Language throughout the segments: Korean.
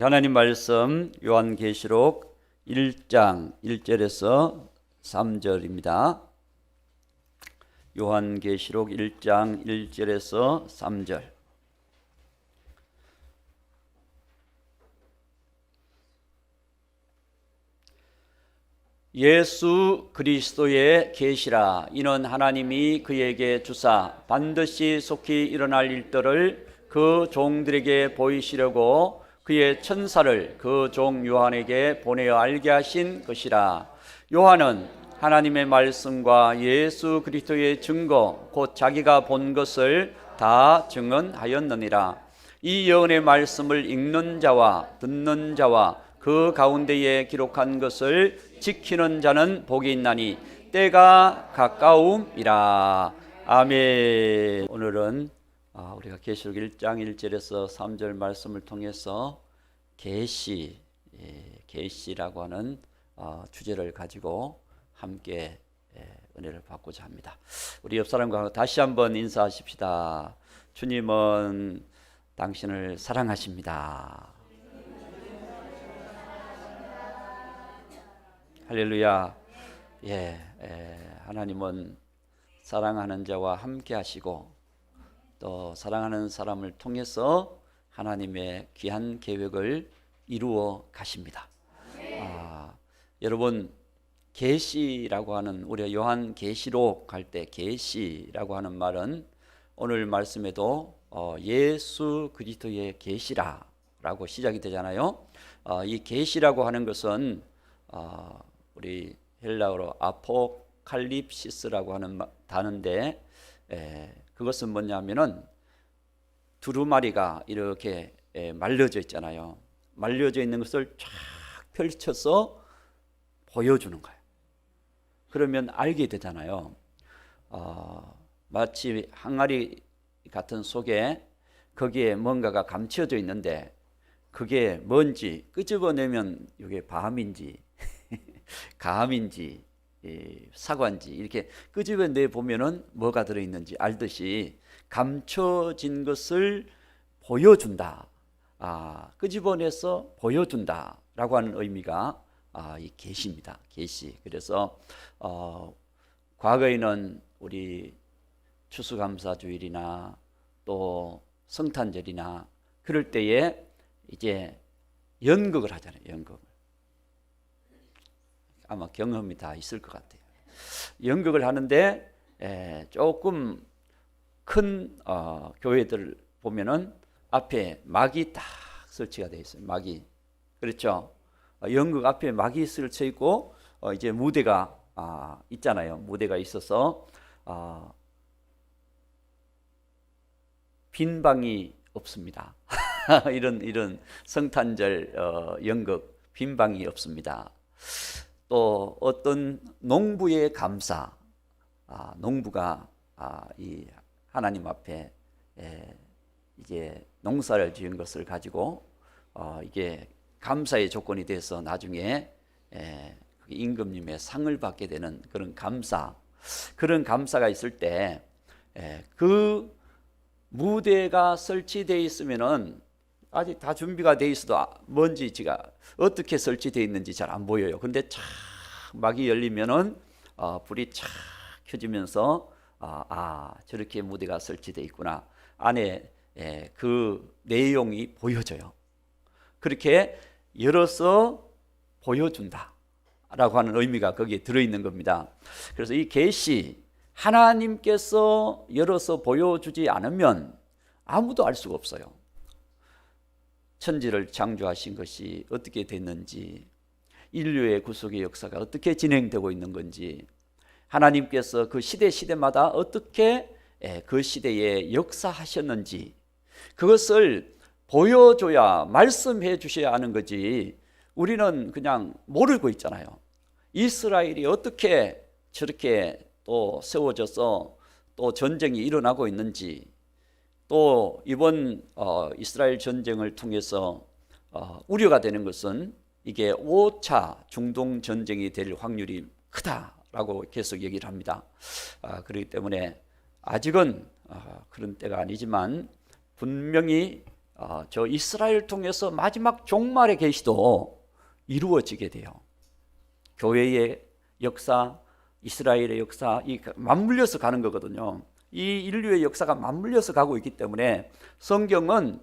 하나님 말씀 요한계시록 1장 1절에서 3절입니다. 요한계시록 1장 1절에서 3절. 예수 그리스도의 계시라. 이는 하나님이 그에게 주사 반드시 속히 일어날 일들을 그 종들에게 보이시려고 그의 천사를 그 종 요한에게 보내어 알게 하신 것이라. 요한은 하나님의 말씀과 예수 그리스도의 증거 곧 자기가 본 것을 다 증언하였느니라. 이 예언의 말씀을 읽는 자와 듣는 자와 그 가운데에 기록한 것을 지키는 자는 복이 있나니 때가 가까움이라. 아멘. 오늘은 우리가 계시록 1장 1절에서 3절 말씀을 통해서 계시라고 하는 주제를 가지고 함께 은혜를 받고자 합니다. 우리 옆 사람과 다시 한번 인사하십시다. 주님은 당신을 사랑하십니다. 할렐루야. 하나님은 사랑하는 자와 함께 하시고 또 사랑하는 사람을 통해서 하나님의 귀한 계획을 이루어 가십니다. 여러분, 계시라고 하는, 우리가 요한 계시록 할 때 계시라고 하는 말은 오늘 말씀에도 예수 그리스도의 계시라라고 시작이 되잖아요. 이 계시라고 하는 것은 우리 헬라어로 아포칼립시스라고 하는 단어인데, 그것은 뭐냐면은 두루마리가 이렇게 말려져 있잖아요. 말려져 있는 것을 쫙 펼쳐서 보여주는 거예요. 그러면 알게 되잖아요. 마치 항아리 같은 속에 거기에 뭔가가 감춰져 있는데 그게 뭔지 끄집어내면 이게 밤인지 감인지 사과인지 이렇게 끄집어내 보면은 뭐가 들어있는지 알듯이 감춰진 것을 보여준다. 끄집어내서 보여준다라고 하는 의미가 이 계시입니다. 계시. 그래서 과거에는 우리 추수감사주일이나 또 성탄절이나 그럴 때에 이제 연극을 하잖아요. 연극. 아마 경험이 다 있을 것 같아요. 연극을 하는데 조금 큰 교회들 보면은 앞에 막이 딱 설치가 되어 있어요. 막이. 그렇죠? 연극 앞에 막이 설쳐 있고 이제 무대가 있잖아요. 무대가 있어서 빈 방이 없습니다. 이런 성탄절 연극 빈 방이 없습니다. 또 어떤 농부의 감사, 농부가 이 하나님 앞에 이제 농사를 지은 것을 가지고 이게 감사의 조건이 돼서 나중에 임금님의 상을 받게 되는 그런 감사가 있을 때 그 무대가 설치되어 있으면은 아직 다 준비가 돼 있어도 뭔지 제가 어떻게 설치되어 있는지 잘 안 보여요. 근데 착 막이 열리면은 불이 착 켜지면서 저렇게 무대가 설치되어 있구나. 안에 그 내용이 보여져요. 그렇게 열어서 보여준다라고 하는 의미가 거기에 들어있는 겁니다. 그래서 이 계시, 하나님께서 열어서 보여주지 않으면 아무도 알 수가 없어요. 천지를 창조하신 것이 어떻게 됐는지, 인류의 구속의 역사가 어떻게 진행되고 있는 건지, 하나님께서 그 시대마다 어떻게 그 시대에 역사하셨는지 그것을 보여줘야, 말씀해 주셔야 하는 거지 우리는 그냥 모르고 있잖아요. 이스라엘이 어떻게 저렇게 또 세워져서 또 전쟁이 일어나고 있는지, 또 이번 이스라엘 전쟁을 통해서 우려가 되는 것은 이게 5차 중동 전쟁이 될 확률이 크다라고 계속 얘기를 합니다. 그렇기 때문에 아직은 그런 때가 아니지만 분명히 저 이스라엘 통해서 마지막 종말의 계시도 이루어지게 돼요. 교회의 역사, 이스라엘의 역사, 이 맞물려서 가는 거거든요. 이 인류의 역사가 맞물려서 가고 있기 때문에 성경은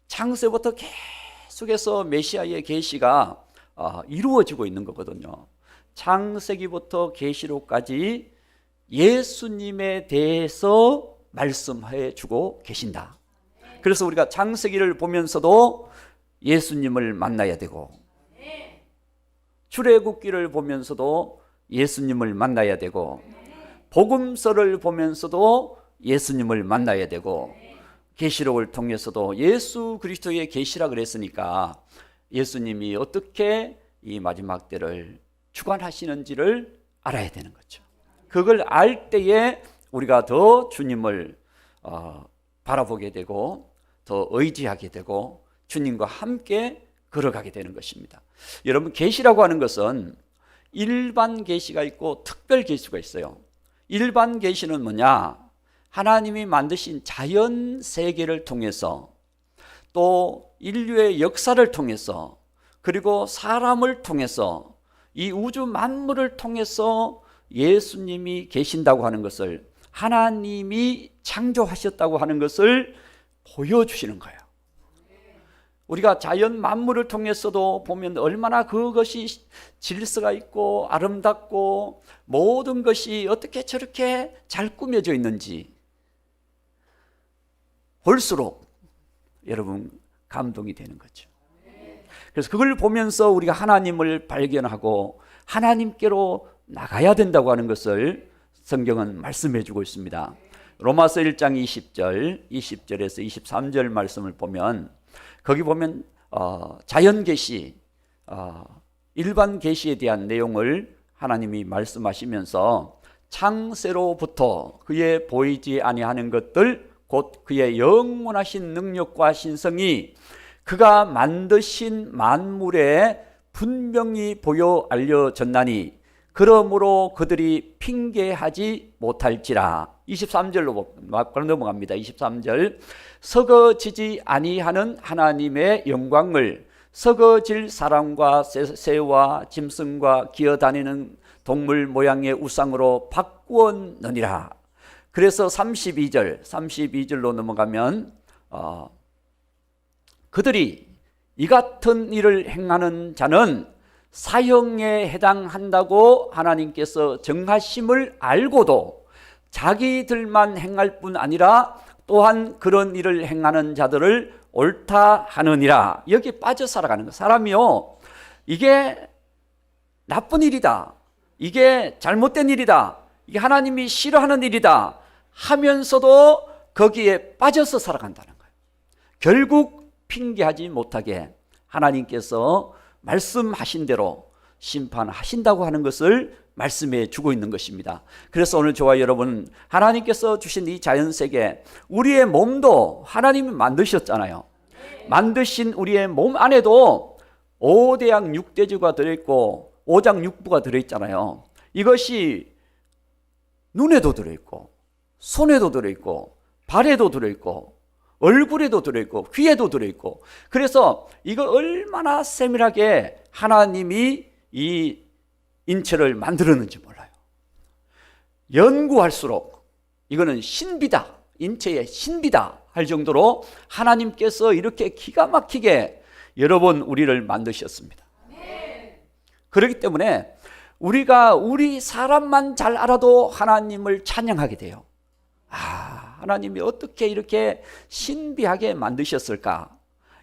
창세부터 계속해서 메시아의 계시가 이루어지고 있는 거거든요. 창세기부터 계시록까지 예수님에 대해서 말씀해 주고 계신다. 그래서 우리가 창세기를 보면서도 예수님을 만나야 되고, 출애굽기를 보면서도 예수님을 만나야 되고, 복음서를 보면서도 예수님을 만나야 되고, 계시록을 통해서도 예수 그리스도의 계시라 그랬으니까 예수님이 어떻게 이 마지막 때를 주관하시는지를 알아야 되는 거죠. 그걸 알 때에 우리가 더 주님을 바라보게 되고, 더 의지하게 되고, 주님과 함께 걸어가게 되는 것입니다. 여러분, 계시라고 하는 것은 일반 계시가 있고 특별 계시가 있어요. 일반 계시는 뭐냐? 하나님이 만드신 자연 세계를 통해서, 또 인류의 역사를 통해서, 그리고 사람을 통해서, 이 우주 만물을 통해서 예수님이 계신다고 하는 것을, 하나님이 창조하셨다고 하는 것을 보여주시는 거예요. 우리가 자연 만물을 통해서도 보면 얼마나 그것이 질서가 있고 아름답고 모든 것이 어떻게 저렇게 잘 꾸며져 있는지 볼수록 여러분 감동이 되는 거죠. 그래서 그걸 보면서 우리가 하나님을 발견하고 하나님께로 나가야 된다고 하는 것을 성경은 말씀해 주고 있습니다. 로마서 1장 20절에서 23절 말씀을 보면, 거기 보면 자연 계시, 일반 계시에 대한 내용을 하나님이 말씀하시면서 창세로부터 그의 보이지 아니하는 것들, 곧 그의 영원하신 능력과 신성이 그가 만드신 만물에 분명히 보여 알려졌나니 그러므로 그들이 핑계하지 못할지라. 23절로 넘어갑니다. 23절. 썩어지지 아니하는 하나님의 영광을 썩어질 사람과 새와 짐승과 기어다니는 동물 모양의 우상으로 바꾸었느니라. 그래서 32절로 넘어가면 그들이 이 같은 일을 행하는 자는 사형에 해당한다고 하나님께서 정하심을 알고도 자기들만 행할 뿐 아니라 또한 그런 일을 행하는 자들을 옳다 하느니라. 여기 빠져 살아가는 거. 사람이요, 이게 나쁜 일이다, 이게 잘못된 일이다, 이게 하나님이 싫어하는 일이다 하면서도 거기에 빠져서 살아간다는 거예요. 결국 핑계하지 못하게 하나님께서 말씀하신 대로 심판하신다고 하는 것을 말씀해 주고 있는 것입니다. 그래서 오늘 저와 여러분, 하나님께서 주신 이 자연세계, 우리의 몸도 하나님이 만드셨잖아요. 만드신 우리의 몸 안에도 5대양 6대주가 들어있고 5장 6부가 들어있잖아요. 이것이 눈에도 들어있고 손에도 들어있고 발에도 들어있고 얼굴에도 들어있고 귀에도 들어있고, 그래서 이거 얼마나 세밀하게 하나님이 이 인체를 만들었는지 몰라요. 연구할수록 이거는 신비다, 인체의 신비다 할 정도로 하나님께서 이렇게 기가 막히게 여러 번 우리를 만드셨습니다. 그렇기 때문에 우리 사람만 잘 알아도 하나님을 찬양하게 돼요. 하나님이 어떻게 이렇게 신비하게 만드셨을까?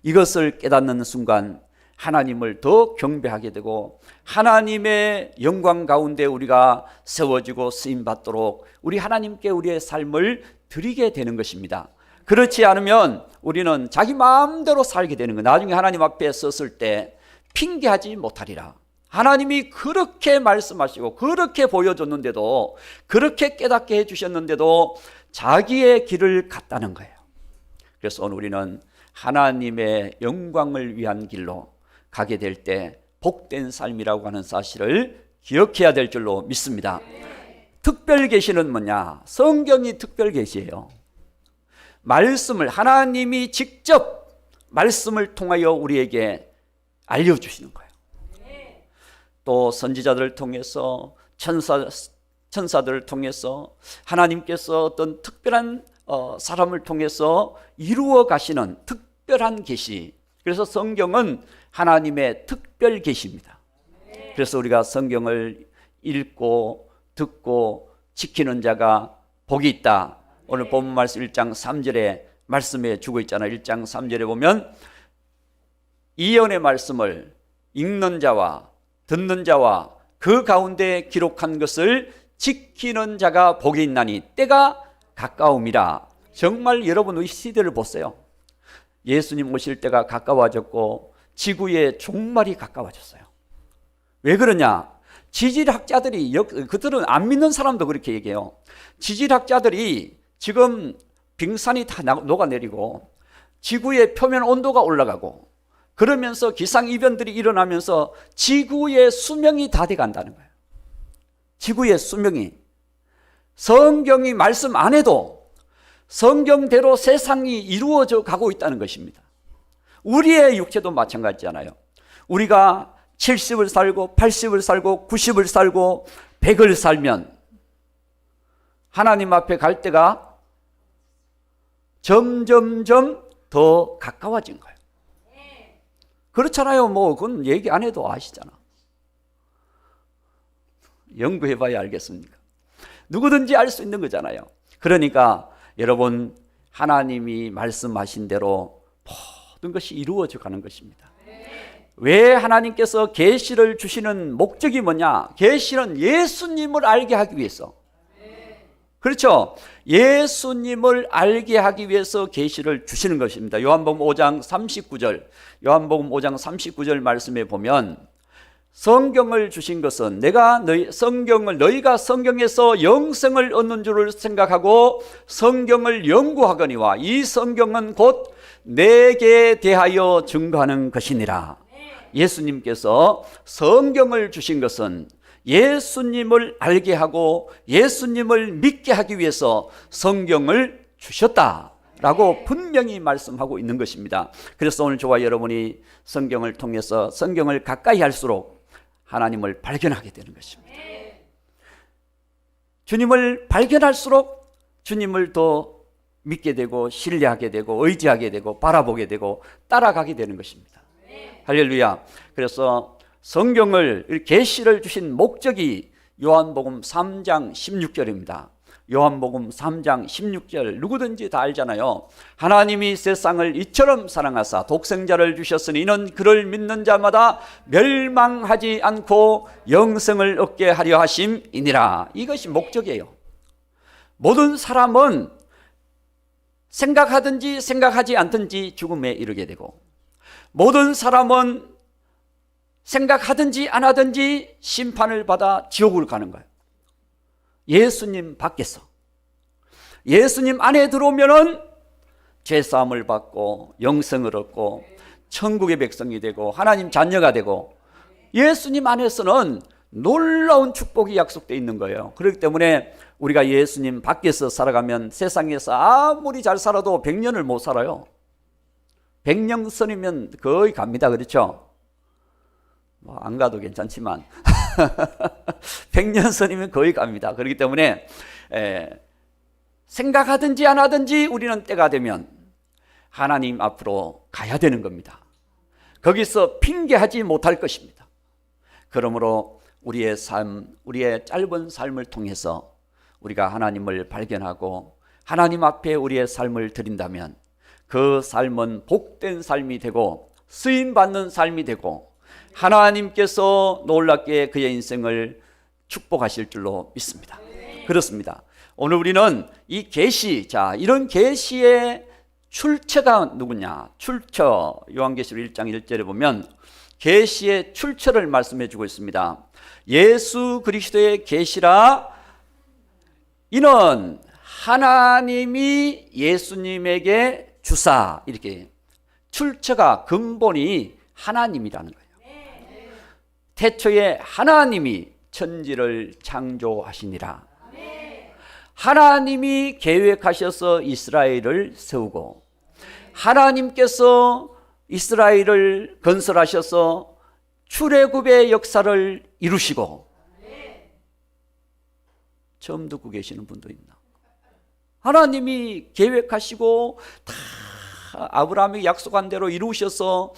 이것을 깨닫는 순간 하나님을 더 경배하게 되고, 하나님의 영광 가운데 우리가 세워지고 쓰임받도록 우리 하나님께 우리의 삶을 드리게 되는 것입니다. 그렇지 않으면 우리는 자기 마음대로 살게 되는 거예요. 나중에 하나님 앞에 섰을 때 핑계하지 못하리라. 하나님이 그렇게 말씀하시고 그렇게 보여줬는데도, 그렇게 깨닫게 해주셨는데도 자기의 길을 갔다는 거예요. 그래서 오늘 우리는 하나님의 영광을 위한 길로 가게 될 때 복된 삶이라고 하는 사실을 기억해야 될 줄로 믿습니다. 특별 계시는 뭐냐? 성경이 특별 계시예요. 말씀을 하나님이 직접 말씀을 통하여 우리에게 알려주시는 거예요. 또 선지자들을 통해서 천사들을 통해서 하나님께서 어떤 특별한 사람을 통해서 이루어 가시는 특별한 계시. 그래서 성경은 하나님의 특별 계시입니다. 그래서 우리가 성경을 읽고 듣고 지키는 자가 복이 있다. 오늘 본문 말씀 1장 3절에 말씀해 주고 있잖아요. 1장 3절에 보면 이언의 말씀을 읽는 자와 듣는 자와 그 가운데 기록한 것을 지키는 자가 복이 있나니 때가 가까움이라. 정말 여러분 이 시대를 보세요. 예수님 오실 때가 가까워졌고 지구의 종말이 가까워졌어요. 왜 그러냐? 지질학자들이, 그들은 안 믿는 사람도 그렇게 얘기해요. 지질학자들이 지금 빙산이 다 녹아내리고 지구의 표면 온도가 올라가고 그러면서 기상이변들이 일어나면서 지구의 수명이 다 돼간다는 거예요. 지구의 수명이. 성경이 말씀 안 해도 성경대로 세상이 이루어져 가고 있다는 것입니다. 우리의 육체도 마찬가지잖아요. 우리가 70을 살고 80을 살고 90을 살고 100을 살면 하나님 앞에 갈 때가 점점점 더 가까워진 거예요. 그렇잖아요. 뭐 그건 얘기 안 해도 아시잖아. 연구해봐야 알겠습니까? 누구든지 알 수 있는 거잖아요. 그러니까 여러분, 하나님이 말씀하신 대로 모든 것이 이루어져 가는 것입니다. 왜 하나님께서 계시를 주시는 목적이 뭐냐? 계시는 예수님을 알게 하기 위해서. 그렇죠? 예수님을 알게 하기 위해서 계시를 주시는 것입니다. 요한복음 5장 39절, 요한복음 5장 39절 말씀에 보면 성경을 주신 것은 너희가 성경에서 영생을 얻는 줄을 생각하고 성경을 연구하거니와 이 성경은 곧 내게 대하여 증거하는 것이니라. 예수님께서 성경을 주신 것은 예수님을 알게 하고 예수님을 믿게 하기 위해서 성경을 주셨다라고 분명히 말씀하고 있는 것입니다. 그래서 오늘 저와 여러분이 성경을 통해서 성경을 가까이 할수록 하나님을 발견하게 되는 것입니다. 주님을 발견할수록 주님을 더 믿게 되고 신뢰하게 되고 의지하게 되고 바라보게 되고 따라가게 되는 것입니다. 할렐루야. 그래서 성경을 계시를 주신 목적이 요한복음 3장 16절입니다. 요한복음 3장 16절 누구든지 다 알잖아요. 하나님이 세상을 이처럼 사랑하사 독생자를 주셨으니 이는 그를 믿는 자마다 멸망하지 않고 영생을 얻게 하려 하심이니라. 이것이 목적이에요. 모든 사람은 생각하든지 생각하지 않든지 죽음에 이르게 되고 모든 사람은 생각하든지 안 하든지 심판을 받아 지옥을 가는 거예요. 예수님 밖에서. 예수님 안에 들어오면은 죄사함을 받고 영생을 얻고 천국의 백성이 되고 하나님 자녀가 되고 예수님 안에서는 놀라운 축복이 약속되어 있는 거예요. 그렇기 때문에 우리가 예수님 밖에서 살아가면 세상에서 아무리 잘 살아도 100년을 못 살아요. 100년선이면 거의 갑니다. 그렇죠? 뭐 안 가도 괜찮지만 100년선이면 거의 갑니다. 그렇기 때문에 생각하든지 안 하든지 우리는 때가 되면 하나님 앞으로 가야 되는 겁니다. 거기서 핑계하지 못할 것입니다. 그러므로 우리의 삶, 우리의 짧은 삶을 통해서 우리가 하나님을 발견하고 하나님 앞에 우리의 삶을 드린다면 그 삶은 복된 삶이 되고 쓰임받는 삶이 되고 하나님께서 놀랍게 그의 인생을 축복하실 줄로 믿습니다. 그렇습니다. 오늘 우리는 이 계시, 이런 계시의 출처가 누구냐? 출처, 요한계시록 1장 1절에 보면 계시의 출처를 말씀해 주고 있습니다. 예수 그리스도의 계시라 이는 하나님이 예수님에게 주사, 이렇게 출처가 근본이 하나님이라는 거예요. 태초에 하나님이 천지를 창조하시니라. 하나님이 계획하셔서 이스라엘을 세우고 하나님께서 이스라엘을 건설하셔서 출애굽의 역사를 이루시고, 처음 듣고 계시는 분도 있나? 하나님이 계획하시고 다 아브라함이 약속한 대로 이루셔서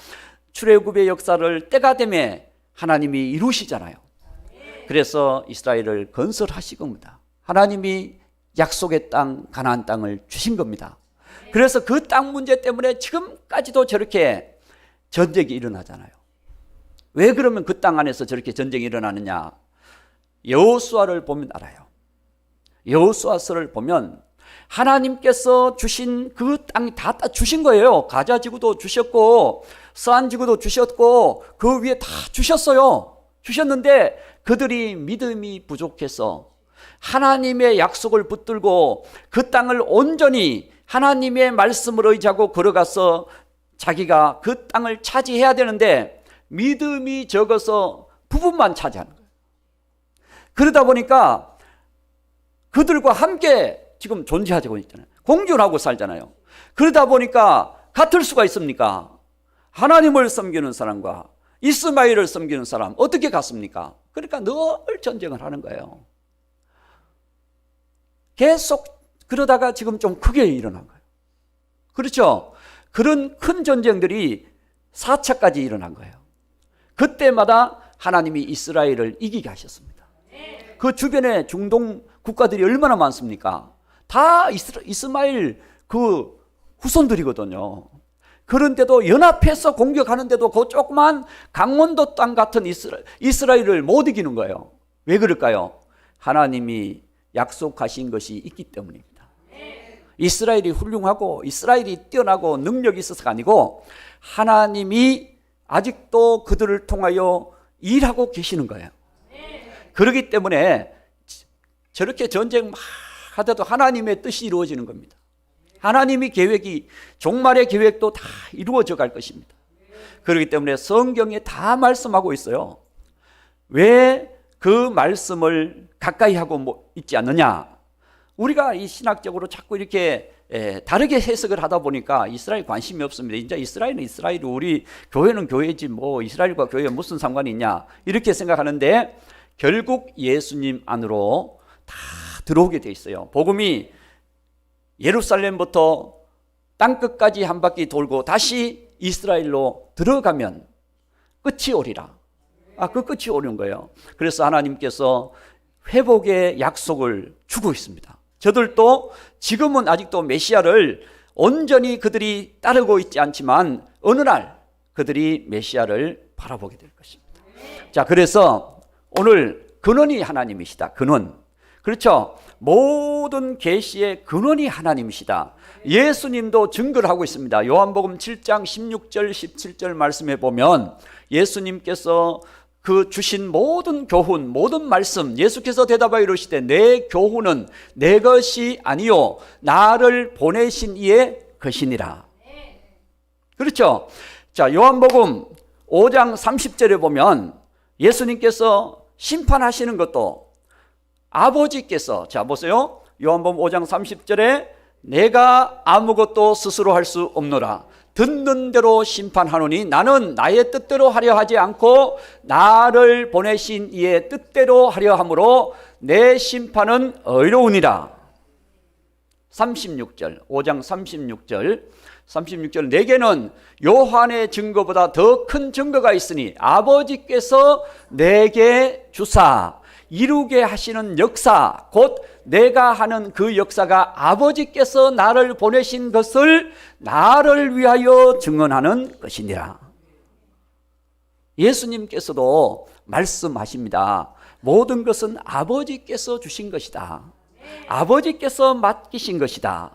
출애굽의 역사를 때가 되면 하나님이 이루시잖아요. 그래서 이스라엘을 건설하신 겁니다. 하나님이 약속의 땅 가나안 땅을 주신 겁니다. 그래서 그 땅 문제 때문에 지금까지도 저렇게 전쟁이 일어나잖아요. 왜 그러면 그 땅 안에서 저렇게 전쟁이 일어나느냐? 여호수아를 보면 알아요. 여호수아서를 보면 하나님께서 주신 그 땅이 다 주신 거예요. 가자지구도 주셨고 서안지구도 주셨고 그 위에 다 주셨어요. 주셨는데 그들이 믿음이 부족해서 하나님의 약속을 붙들고 그 땅을 온전히 하나님의 말씀을 의지하고 걸어가서 자기가 그 땅을 차지해야 되는데 믿음이 적어서 부분만 차지하는 거예요. 그러다 보니까 그들과 함께 지금 존재하고 있잖아요. 공존하고 살잖아요. 그러다 보니까 같을 수가 있습니까? 하나님을 섬기는 사람과 이스마엘을 섬기는 사람 어떻게 같습니까? 그러니까 늘 전쟁을 하는 거예요. 계속 그러다가 지금 좀 크게 일어난 거예요. 그렇죠? 그런 큰 전쟁들이 4차까지 일어난 거예요. 그때마다 하나님이 이스라엘을 이기게 하셨습니다. 그 주변에 중동 국가들이 얼마나 많습니까? 다 이스마엘 그 후손들이거든요. 그런데도 연합해서 공격하는데도 그 조그만 강원도 땅 같은 이스라엘을 못 이기는 거예요. 왜 그럴까요? 하나님이 약속하신 것이 있기 때문입니다. 이스라엘이 훌륭하고 이스라엘이 뛰어나고 능력이 있어서가 아니고 하나님이 아직도 그들을 통하여 일하고 계시는 거예요. 그렇기 때문에 저렇게 전쟁 막 하더라도 하나님의 뜻이 이루어지는 겁니다. 하나님이 계획이 종말의 계획도 다 이루어져 갈 것입니다. 그렇기 때문에 성경에 다 말씀하고 있어요. 왜 그 말씀을 가까이 하고 있지 않느냐? 우리가 이 신학적으로 자꾸 이렇게 다르게 해석을 하다 보니까 이스라엘 관심이 없습니다. 이제 이스라엘은 이스라엘이고 우리 교회는 교회지 뭐 이스라엘과 교회가 무슨 상관이 있냐 이렇게 생각하는데 결국 예수님 안으로 다 들어오게 돼 있어요. 복음이 예루살렘부터 땅끝까지 한 바퀴 돌고 다시 이스라엘로 들어가면 끝이 오리라. 그 끝이 오는 거예요. 그래서 하나님께서 회복의 약속을 주고 있습니다. 저들도 지금은 아직도 메시아를 온전히 그들이 따르고 있지 않지만 어느 날 그들이 메시아를 바라보게 될 것입니다. 자, 그래서 오늘 근원이 하나님이시다. 근원. 그렇죠. 모든 계시의 근원이 하나님이시다. 예수님도 증거를 하고 있습니다. 요한복음 7장 16절 17절 말씀해 보면 예수님께서 그 주신 모든 교훈, 모든 말씀, 예수께서 대답하여 이르시되 내 교훈은 내 것이 아니요 나를 보내신 이의 것이니라. 그렇죠? 자, 요한복음 5장 30절에 보면 예수님께서 심판하시는 것도 아버지께서, 자 보세요. 요한복음 5장 30절에 내가 아무것도 스스로 할 수 없노라. 듣는 대로 심판하노니 나는 나의 뜻대로 하려 하지 않고 나를 보내신 이의 뜻대로 하려 함으로 내 심판은 의로우니라. 36절 5장 36절 내게는 요한의 증거보다 더 큰 증거가 있으니 아버지께서 내게 주사 이루게 하시는 역사 곧 내가 하는 그 역사가 아버지께서 나를 보내신 것을 나를 위하여 증언하는 것이니라. 예수님께서도 말씀하십니다. 모든 것은 아버지께서 주신 것이다. 아버지께서 맡기신 것이다.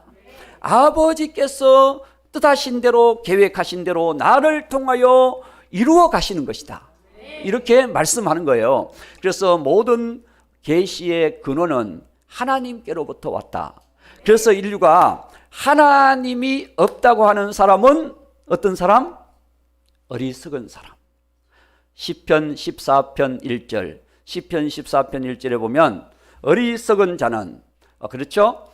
아버지께서 뜻하신 대로 계획하신 대로 나를 통하여 이루어 가시는 것이다. 이렇게 말씀하는 거예요. 그래서 모든 계시의 근원은 하나님께로부터 왔다. 그래서 인류가 하나님이 없다고 하는 사람은 어떤 사람? 어리석은 사람. 시편 14편 1절 시편 14편 1절에 보면 어리석은 자는 그렇죠?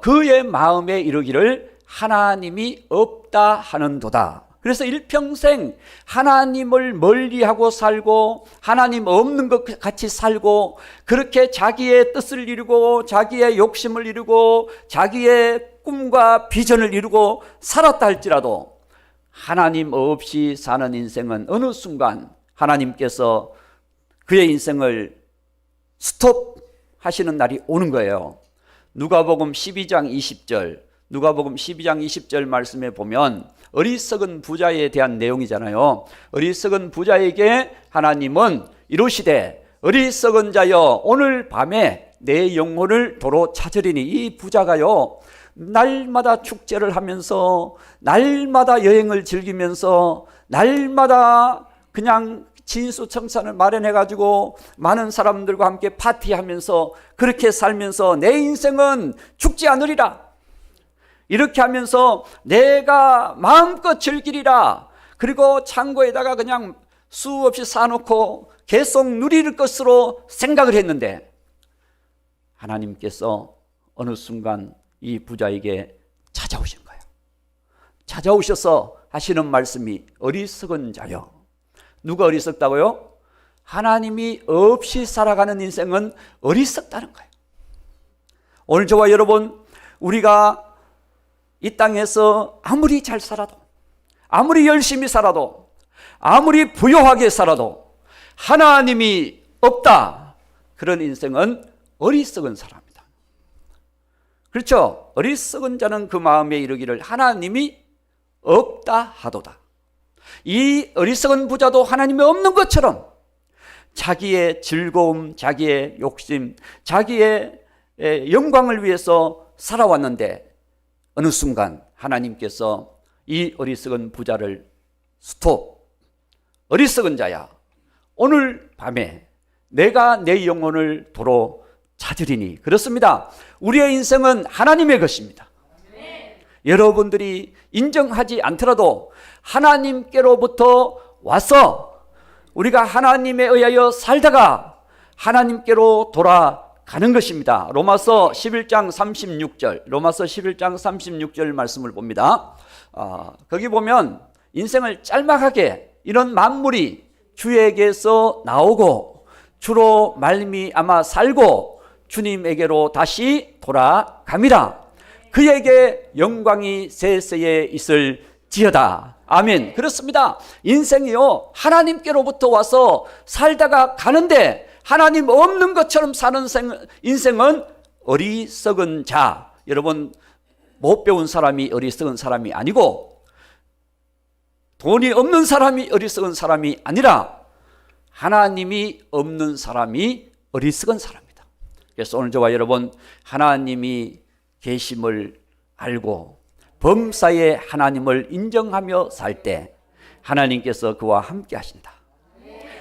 그의 마음에 이르기를 하나님이 없다 하는도다. 그래서 일평생 하나님을 멀리하고 살고 하나님 없는 것 같이 살고 그렇게 자기의 뜻을 이루고 자기의 욕심을 이루고 자기의 꿈과 비전을 이루고 살았다 할지라도 하나님 없이 사는 인생은 어느 순간 하나님께서 그의 인생을 스톱하시는 날이 오는 거예요. 누가복음 12장 20절 누가복음 12장 20절 말씀에 보면 어리석은 부자에 대한 내용이잖아요. 어리석은 부자에게 하나님은 이르시되 어리석은 자여 오늘 밤에 내 영혼을 도로 찾으리니. 이 부자가요 날마다 축제를 하면서 날마다 여행을 즐기면서 날마다 그냥 진수청산을 마련해 가지고 많은 사람들과 함께 파티하면서 그렇게 살면서 내 인생은 죽지 않으리라, 이렇게 하면서 내가 마음껏 즐기리라, 그리고 창고에다가 그냥 수없이 사놓고 계속 누릴 것으로 생각을 했는데 하나님께서 어느 순간 이 부자에게 찾아오신 거예요. 찾아오셔서 하시는 말씀이 어리석은 자여. 누가 어리석다고요? 하나님이 없이 살아가는 인생은 어리석다는 거예요. 오늘 저와 여러분, 우리가 이 땅에서 아무리 잘 살아도, 아무리 열심히 살아도, 아무리 부유하게 살아도 하나님이 없다, 그런 인생은 어리석은 사람이다. 그렇죠? 어리석은 자는 그 마음에 이르기를 하나님이 없다 하도다. 이 어리석은 부자도 하나님이 없는 것처럼 자기의 즐거움, 자기의 욕심, 자기의 영광을 위해서 살아왔는데 어느 순간 하나님께서 이 어리석은 부자를 스톱, 어리석은 자야, 오늘 밤에 내가 내 영혼을 도로 찾으리니. 그렇습니다. 우리의 인생은 하나님의 것입니다. 여러분들이 인정하지 않더라도 하나님께로부터 와서 우리가 하나님에 의하여 살다가 하나님께로 돌아가는 것입니다. 로마서 11장 36절, 로마서 11장 36절 말씀을 봅니다. 거기 보면 인생을 짤막하게 이런 만물이 주에게서 나오고 주로 말미암아 살고 주님에게로 다시 돌아갑니다. 그에게 영광이 세세에 있을지어다. 아멘. 그렇습니다. 인생이요 하나님께로부터 와서 살다가 가는데 하나님 없는 것처럼 사는 인생은 어리석은 자. 여러분, 못 배운 사람이 어리석은 사람이 아니고 돈이 없는 사람이 어리석은 사람이 아니라 하나님이 없는 사람이 어리석은 사람이다. 그래서 오늘 저와 여러분, 하나님이 계심을 알고 범사에 하나님을 인정하며 살 때 하나님께서 그와 함께 하신다.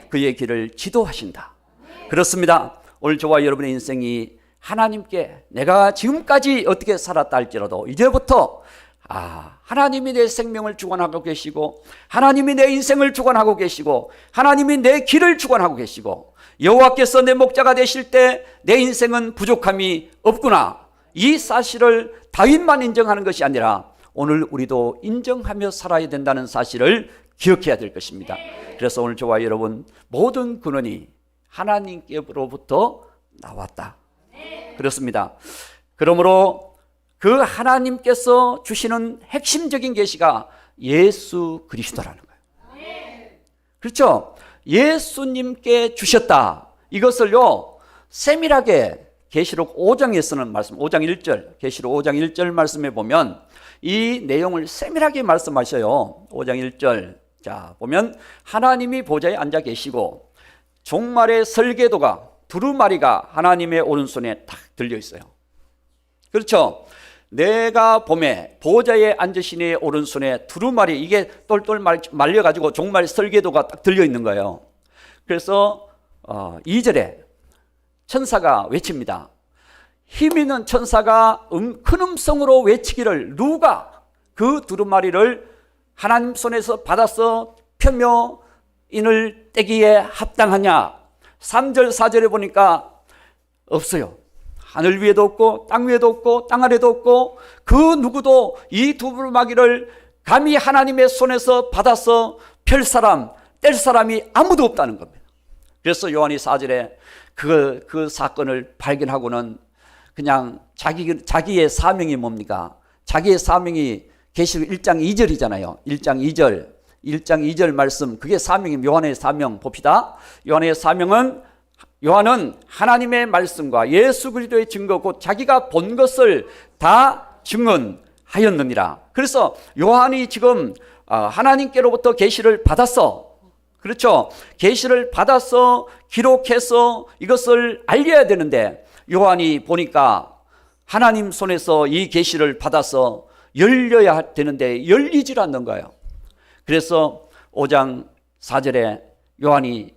그의 길을 지도하신다. 그렇습니다. 오늘 저와 여러분의 인생이 하나님께 내가 지금까지 어떻게 살았다 할지라도 이제부터 하나님이 내 생명을 주관하고 계시고 하나님이 내 인생을 주관하고 계시고 하나님이 내 길을 주관하고 계시고 여호와께서 내 목자가 되실 때 내 인생은 부족함이 없구나, 이 사실을 다윗만 인정하는 것이 아니라 오늘 우리도 인정하며 살아야 된다는 사실을 기억해야 될 것입니다. 그래서 오늘 저와 여러분, 모든 근원이 하나님께로부터 나왔다. 그렇습니다. 그러므로 그 하나님께서 주시는 핵심적인 계시가 예수 그리스도라는 거예요. 그렇죠? 예수님께 주셨다. 이것을요 세밀하게 계시록 5장에 쓰는 말씀, 5장 1절, 계시록 5장 1절 말씀에 보면 이 내용을 세밀하게 말씀하셔요. 5장 1절. 자, 보면 하나님이 보좌에 앉아 계시고 종말의 설계도가, 두루마리가 하나님의 오른손에 딱 들려 있어요. 그렇죠? 내가 봄에 보좌에 앉으신 이의 오른손에 두루마리, 이게 똘똘 말려가지고 종말 설계도가 딱 들려 있는 거예요. 그래서 2절에 천사가 외칩니다. 힘 있는 천사가 큰 음성으로 외치기를, 누가 그 두루마리를 하나님 손에서 받아서 표묘인을 떼기에 합당하냐. 3절 4절에 보니까 없어요. 하늘 위에도 없고 땅 위에도 없고 땅 아래도 없고 그 누구도 이 두루마기를 감히 하나님의 손에서 받아서 펼 사람, 뗄 사람이 아무도 없다는 겁니다. 그래서 요한이 4절에 그 사건을 발견하고는 그냥 자기의 사명이 뭡니까? 자기의 사명이 계시록 1장 2절이잖아요. 1장 2절 말씀, 그게 사명이에요. 요한의 사명 봅시다. 요한은 하나님의 말씀과 예수 그리스도의 증거, 곧 자기가 본 것을 다 증언하였느니라. 그래서 요한이 지금 하나님께로부터 계시를 받았어. 그렇죠? 계시를 받아서 기록해서 이것을 알려야 되는데 요한이 보니까 하나님 손에서 이 계시를 받아서 열려야 되는데 열리질 않는 거예요. 그래서 5장 4절에 요한이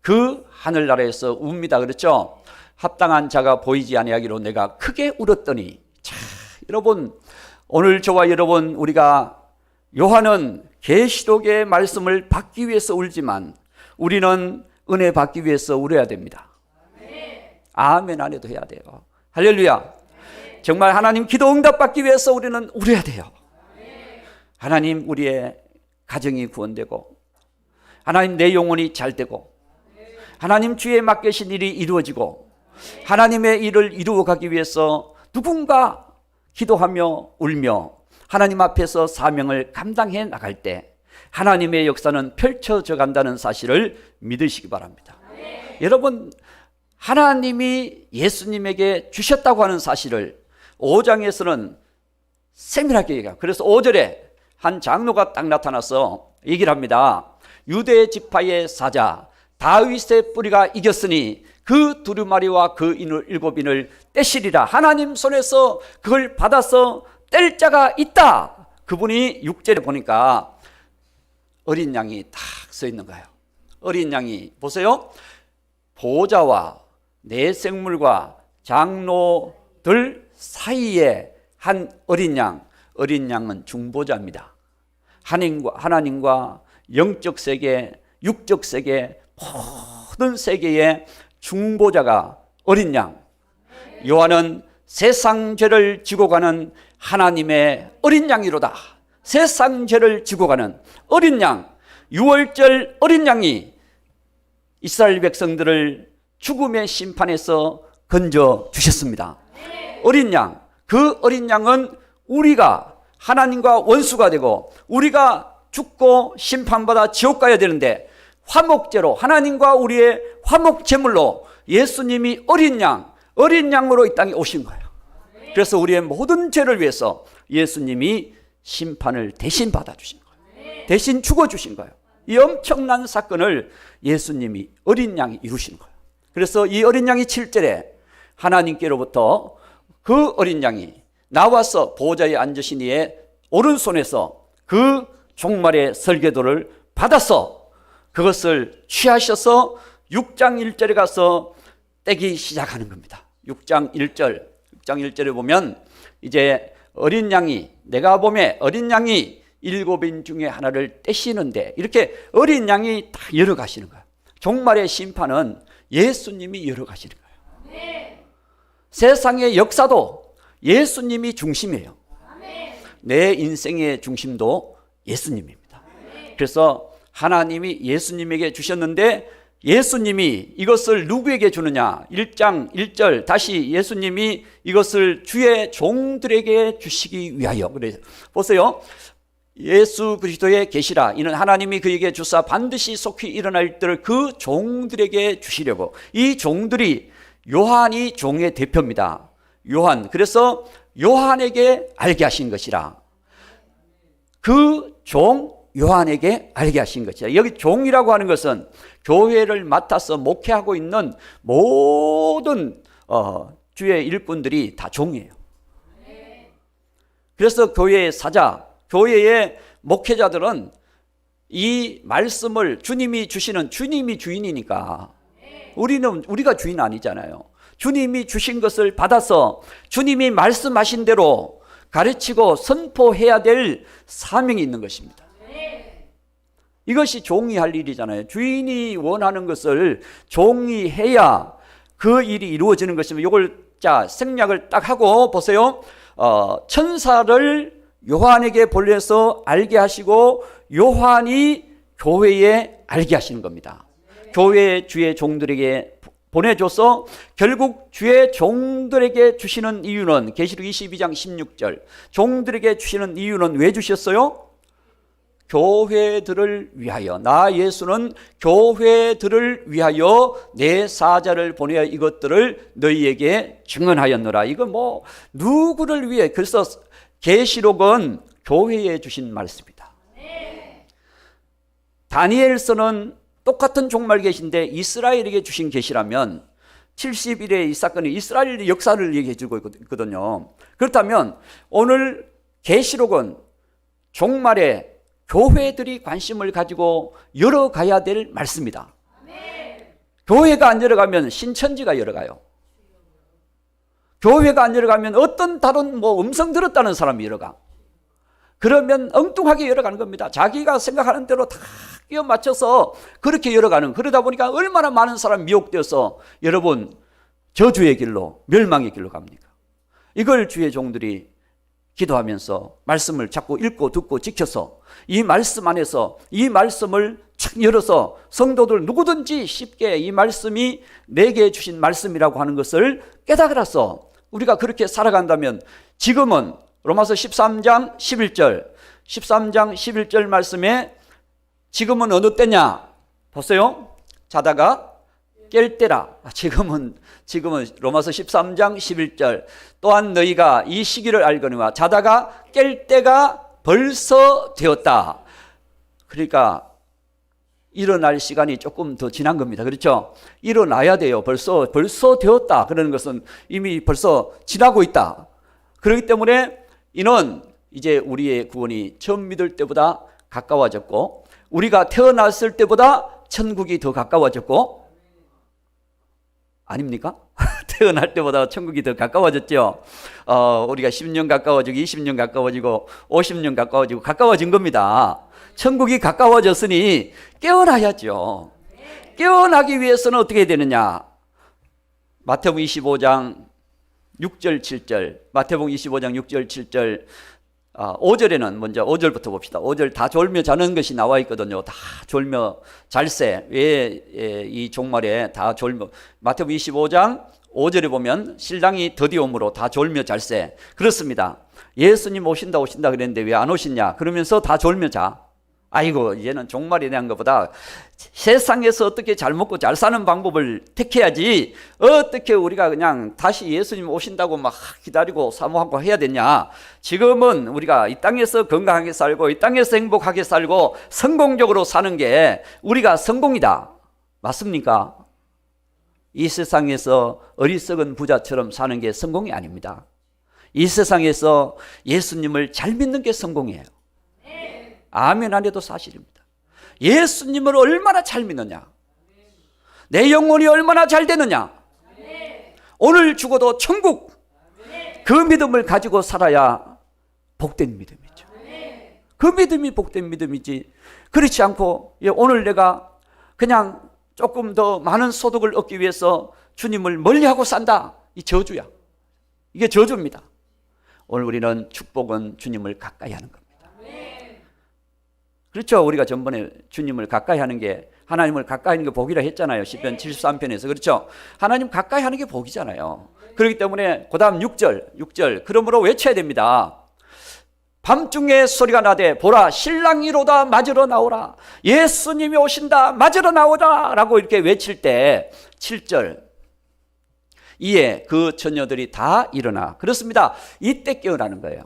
그 하늘나라에서 웁니다. 그렇죠? 합당한 자가 보이지 아니하기로 내가 크게 울었더니. 자, 여러분, 오늘 저와 여러분, 우리가 요한은 계시록의 말씀을 받기 위해서 울지만 우리는 은혜 받기 위해서 울어야 됩니다. 아멘 안 해도 해야 돼요. 할렐루야. 정말 하나님 기도 응답 받기 위해서 우리는 울어야 돼요. 하나님, 우리의 가정이 구원되고, 하나님 내 영혼이 잘 되고, 하나님 주에 맡기신 일이 이루어지고, 하나님의 일을 이루어가기 위해서 누군가 기도하며 울며 하나님 앞에서 사명을 감당해 나갈 때 하나님의 역사는 펼쳐져 간다는 사실을 믿으시기 바랍니다. 여러분, 하나님이 예수님에게 주셨다고 하는 사실을 5장에서는 세밀하게 얘기해요. 그래서 5절에 한 장로가 딱 나타나서 얘기를 합니다. 유대 지파의 사자 다윗의 뿌리가 이겼으니 그 두루마리와 그 일곱인을 떼시리라. 하나님 손에서 그걸 받아서 뗄 자가 있다. 그분이 6절에 보니까 어린 양이 딱 서 있는 거예요. 어린 양이 보세요. 보좌와 내생물과 장로들 사이에 한 어린 양. 어린 양은 중보자입니다. 하나님과 영적 세계, 육적 세계, 모든 세계의 중보자가 어린 양. 요한은 세상 죄를 지고 가는 하나님의 어린 양이로다. 세상 죄를 지고 가는 어린 양, 6월절 어린 양이 이스라엘 백성들을 죽음의 심판에서 건져 주셨습니다. 어린 양, 그 어린 양은 우리가 하나님과 원수가 되고 우리가 죽고 심판받아 지옥 가야 되는데 화목제로, 하나님과 우리의 화목제물로 예수님이 어린 양으로 이 땅에 오신 거예요. 그래서 우리의 모든 죄를 위해서 예수님이 심판을 대신 받아주신 거예요. 대신 죽어주신 거예요. 이 엄청난 사건을 예수님이 어린 양이 이루신 거예요. 그래서 이 어린 양이 7절에 하나님께로부터 그 어린 양이 나와서 보좌에 앉으신 이의 오른손에서 그 종말의 설계도를 받아서 그것을 취하셔서 6장 1절에 가서 떼기 시작하는 겁니다. 6장 1절에 보면 이제 어린 양이, 내가 보매 어린 양이 7인 중에 하나를 떼시는데, 이렇게 어린 양이 다 열어가시는 거예요. 종말의 심판은 예수님이 열어가시는 거예요. 세상의 역사도 예수님이 중심이에요. 내 인생의 중심도 예수님입니다. 그래서 하나님이 예수님에게 주셨는데 예수님이 이것을 누구에게 주느냐? 1장 1절 다시 예수님이 이것을 주의 종들에게 주시기 위하여. 그래서 보세요. 예수 그리스도의 계시라. 이는 하나님이 그에게 주사 반드시 속히 일어날 때를 그 종들에게 주시려고. 이 종들이 요한이 종의 대표입니다. 요한. 그래서 요한에게 알게 하신 것이라. 그 종 요한에게 알게 하신 것이다. 여기 종이라고 하는 것은 교회를 맡아서 목회하고 있는 모든 주의 일꾼들이 다 종이에요. 그래서 교회의 사자, 교회의 목회자들은 이 말씀을 주님이 주시는, 주님이 주인이니까 우리가 주인 아니잖아요. 주님이 주신 것을 받아서 주님이 말씀하신 대로 가르치고 선포해야 될 사명이 있는 것입니다. 이것이 종이 할 일이잖아요. 주인이 원하는 것을 종이 해야 그 일이 이루어지는 것이면 이걸 자, 생략을 딱 하고 보세요. 천사를 요한에게 보내서 알게 하시고 요한이 교회에 알게 하시는 겁니다. 교회 주의 종들에게 보내줘서 결국 주의 종들에게 주시는 이유는 계시록 22장 16절 종들에게 주시는 이유는 왜 주셨어요? 교회들을 위하여. 나 예수는 교회들을 위하여 내 사자를 보내어 이것들을 너희에게 증언하였노라. 이거 뭐 누구를 위해. 그래서 계시록은 교회에 주신 말씀입니다. 다니엘서는 똑같은 종말 계시인데 이스라엘에게 주신 계시라면 70일의 이 사건이 이스라엘의 역사를 얘기해 주고 있거든요. 그렇다면 오늘 계시록은 종말에 교회들이 관심을 가지고 열어가야 될 말씀이다. 교회가 안 열어가면 신천지가 열어가요. 교회가 안 열어가면 어떤 다른 음성 들었다는 사람이 열어가. 그러면 엉뚱하게 열어가는 겁니다. 자기가 생각하는 대로 다 끼워 맞춰서 그렇게 열어가는. 그러다 보니까 얼마나 많은 사람이 미혹되어서 여러분 저주의 길로, 멸망의 길로 갑니까? 이걸 주의 종들이 기도하면서 말씀을 자꾸 읽고 듣고 지켜서 이 말씀 안에서 이 말씀을 착 열어서 성도들 누구든지 쉽게 이 말씀이 내게 주신 말씀이라고 하는 것을 깨달아서 우리가 그렇게 살아간다면 지금은 로마서 13장 11절 말씀에 지금은 어느 때냐? 보세요. 자다가 깰 때라. 지금은 로마서 13장 11절 또한 너희가 이 시기를 알거니와 자다가 깰 때가 벌써 되었다. 그러니까 일어날 시간이 조금 더 지난 겁니다. 그렇죠? 일어나야 돼요. 벌써 되었다. 그러는 것은 이미 벌써 지나고 있다. 그렇기 때문에 이는 이제 우리의 구원이 처음 믿을 때보다 가까워졌고 우리가 태어났을 때보다 천국이 더 가까워졌고 아닙니까? 태어날 때보다 천국이 더 가까워졌죠. 우리가 10년 가까워지고 20년 가까워지고 50년 가까워지고 가까워진 겁니다. 천국이 가까워졌으니 깨어나야죠. 깨어나기 위해서는 어떻게 해야 되느냐? 마태복음 25장 6절 7절 마태복음 25장 6절 7절 5절에는 먼저 5절부터 봅시다. 5절 다 졸며 자는 것이 나와 있거든요. 다 졸며 잘세. 왜 이 종말에 다 졸며. 마태복음 25장 5절에 보면 신랑이 더디옴으로 다 졸며 잘세. 그렇습니다. 예수님 오신다 그랬는데 왜 안 오시냐? 그러면서 다 졸며 자. 아이고 이제는 종말에 대한 것보다 세상에서 어떻게 잘 먹고 잘 사는 방법을 택해야지 어떻게 우리가 그냥 다시 예수님 오신다고 막 기다리고 사모하고 해야 되냐. 지금은 우리가 이 땅에서 건강하게 살고 이 땅에서 행복하게 살고 성공적으로 사는 게 우리가 성공이다. 맞습니까? 이 세상에서 어리석은 부자처럼 사는 게 성공이 아닙니다. 이 세상에서 예수님을 잘 믿는 게 성공이에요. 아멘 안 해도 사실입니다. 예수님을 얼마나 잘 믿느냐, 내 영혼이 얼마나 잘 되느냐, 오늘 죽어도 천국, 그 믿음을 가지고 살아야 복된 믿음이죠. 그 믿음이 복된 믿음이지 그렇지 않고 오늘 내가 그냥 조금 더 많은 소득을 얻기 위해서 주님을 멀리하고 산다. 이 저주야. 이게 저주입니다. 오늘 우리는 축복은 주님을 가까이 하는 겁니다. 그렇죠. 우리가 전번에 주님을 가까이 하는 게 하나님을 가까이 하는 게 복이라 했잖아요. 시편 73편에서. 그렇죠. 하나님 가까이 하는 게 복이잖아요. 그렇기 때문에 그 다음 6절 그러므로 외쳐야 됩니다. 밤중에 소리가 나되 보라 신랑이로다 맞으러 나오라. 예수님이 오신다 맞으러 나오라 라고 이렇게 외칠 때 7절 이에 그 처녀들이 다 일어나. 그렇습니다. 이때 깨어나는 거예요.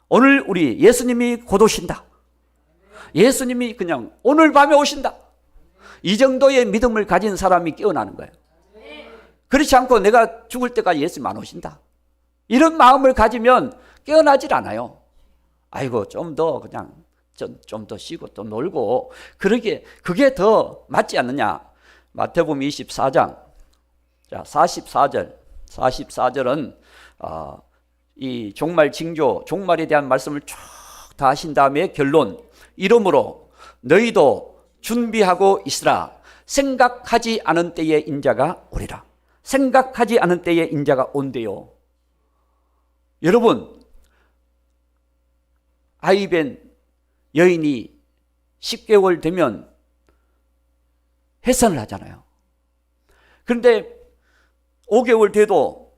오늘 우리 예수님이 곧 오신다. 예수님이 그냥 오늘 밤에 오신다. 이 정도의 믿음을 가진 사람이 깨어나는 거예요. 그렇지 않고 내가 죽을 때까지 예수님 안 오신다. 이런 마음을 가지면 깨어나질 않아요. 아이고 좀 더 그냥 좀 더 쉬고 또 놀고 그게 더 맞지 않느냐. 마태복음 24장 자 44절은 이 종말 징조 종말에 대한 말씀을 쭉 다 하신 다음에 결론. 이러므로 너희도 준비하고 있으라. 생각하지 않은 때에 인자가 오리라. 생각하지 않은 때에 인자가 온대요. 여러분, 아이벤 여인이 10개월 되면 해산을 하잖아요. 그런데 5개월 돼도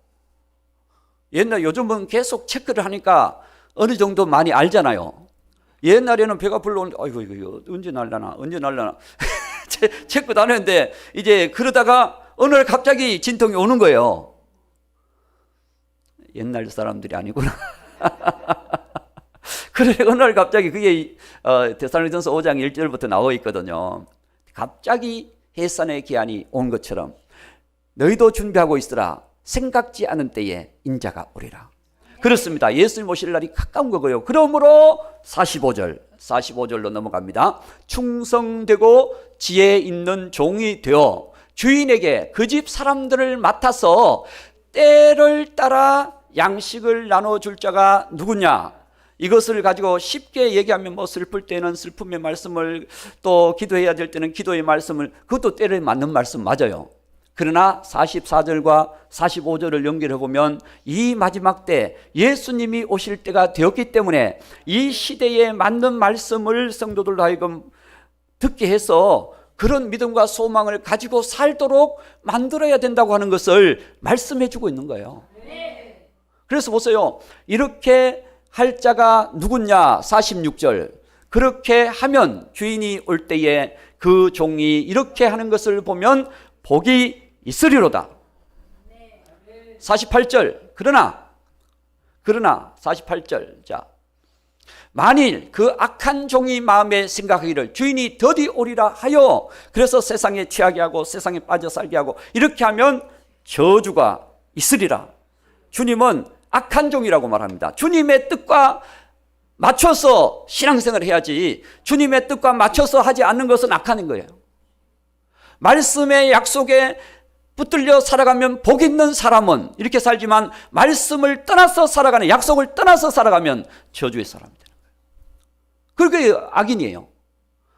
요즘은 계속 체크를 하니까 어느 정도 많이 알잖아요. 옛날에는 배가 불러오는데 아이고 이거 언제 날라나 체크도 안 했는데 이제 그러다가 어느 날 갑자기 진통이 오는 거예요. 옛날 사람들이 아니구나. 그래 어느 날 갑자기 그게 데살로니가전서 5장 1절부터 나와 있거든요. 갑자기 해산의 기한이 온 것처럼 너희도 준비하고 있으라. 생각지 않은 때에 인자가 오리라. 그렇습니다. 예수님 오실 날이 가까운 거고요. 그러므로 45절로 넘어갑니다. 충성되고 지혜 있는 종이 되어 주인에게 그 집 사람들을 맡아서 때를 따라 양식을 나눠줄 자가 누구냐? 이것을 가지고 쉽게 얘기하면 슬플 때는 슬픔의 말씀을, 또 기도해야 될 때는 기도의 말씀을, 그것도 때에 맞는 말씀 맞아요. 그러나 44절과 45절을 연결해 보면 이 마지막 때 예수님이 오실 때가 되었기 때문에 이 시대에 맞는 말씀을 성도들로 하여금 듣게 해서 그런 믿음과 소망을 가지고 살도록 만들어야 된다고 하는 것을 말씀해 주고 있는 거예요. 그래서 보세요. 이렇게 할 자가 누구냐? 46절. 그렇게 하면 주인이 올 때에 그 종이 이렇게 하는 것을 보면 복이 있으리로다. 48절. 그러나 48절. 자, 만일 그 악한 종이 마음에 생각하기를 주인이 더디 오리라 하여 그래서 세상에 취하게 하고 세상에 빠져 살게 하고 이렇게 하면 저주가 있으리라. 주님은 악한 종이라고 말합니다. 주님의 뜻과 맞춰서 신앙생활을 해야지 주님의 뜻과 맞춰서 하지 않는 것은 악한 거예요. 말씀의 약속에 붙들려 살아가면 복 있는 사람은 이렇게 살지만 말씀을 떠나서 살아가는, 약속을 떠나서 살아가면 저주의 사람이 되는 거예요. 그게 악인이에요.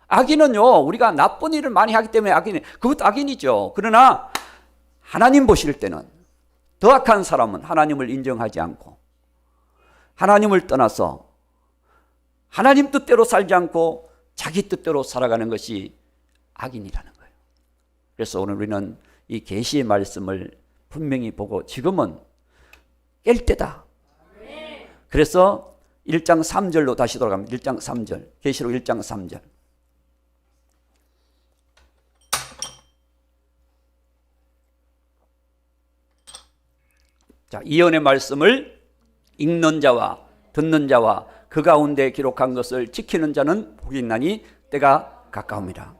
악인은요, 우리가 나쁜 일을 많이 하기 때문에 악인이에요. 그것도 악인이죠. 그러나 하나님 보실 때는 더 악한 사람은 하나님을 인정하지 않고 하나님을 떠나서 하나님 뜻대로 살지 않고 자기 뜻대로 살아가는 것이 악인이라는 거예요. 그래서 오늘 우리는 이 계시의 말씀을 분명히 보고 지금은 깰 때다. 그래서 1장 3절로 다시 돌아갑니다. 1장 3절. 계시록 1장 3절. 자, 이언의 말씀을 읽는 자와 듣는 자와 그 가운데 기록한 것을 지키는 자는 복이 있나니 때가 가까웁니다.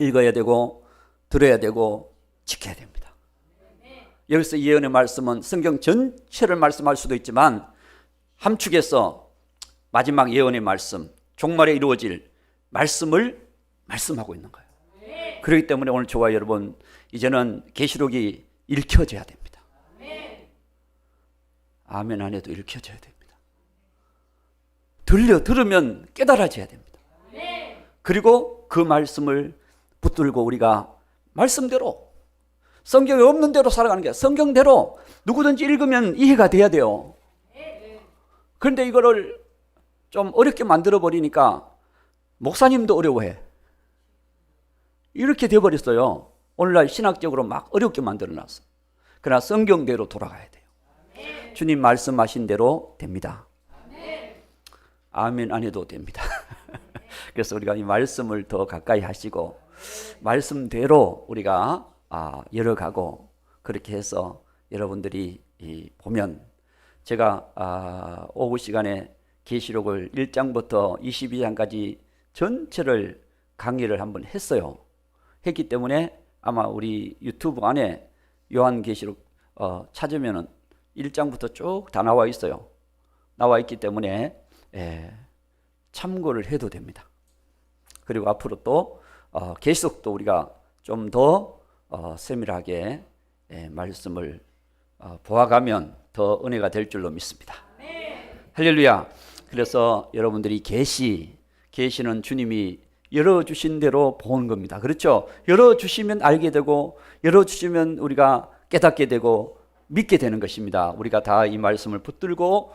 읽어야 되고 들어야 되고 지켜야 됩니다. 여기서 예언의 말씀은 성경 전체를 말씀할 수도 있지만 함축해서 마지막 예언의 말씀, 종말에 이루어질 말씀을 말씀하고 있는 거예요. 그렇기 때문에 오늘 저와 여러분 이제는 계시록이 읽혀져야 됩니다. 아멘 안 해도 읽혀져야 됩니다. 들으면 깨달아져야 됩니다. 그리고 그 말씀을 붙들고 우리가 말씀대로, 성경에 없는 대로 살아가는 게 성경대로 누구든지 읽으면 이해가 돼야 돼요. 그런데 이거를 좀 어렵게 만들어 버리니까 목사님도 어려워해. 이렇게 되어버렸어요. 오늘날 신학적으로 막 어렵게 만들어 놨어. 그러나 성경대로 돌아가야 돼요. 주님 말씀하신 대로 됩니다. 아멘 안 해도 됩니다. 그래서 우리가 이 말씀을 더 가까이 하시고 말씀대로 우리가 열어가고 그렇게 해서 여러분들이 보면 제가 오후 시간에 계시록을 1장부터 22장까지 전체를 강의를 한번 했어요. 했기 때문에 아마 우리 유튜브 안에 요한계시록 찾으면은 1장부터 쭉 다 나와 있어요. 나와 있기 때문에 참고를 해도 됩니다. 그리고 앞으로 또 계시록도 우리가 좀 더 세밀하게 말씀을 보아가면 더 은혜가 될 줄로 믿습니다. 할렐루야. 그래서 여러분들이 계시는 주님이 열어주신 대로 본 겁니다. 그렇죠? 열어주시면 알게 되고 열어주시면 우리가 깨닫게 되고 믿게 되는 것입니다. 우리가 다 이 말씀을 붙들고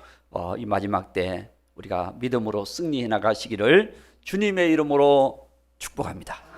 이 마지막 때 우리가 믿음으로 승리해 나가시기를 주님의 이름으로 축복합니다.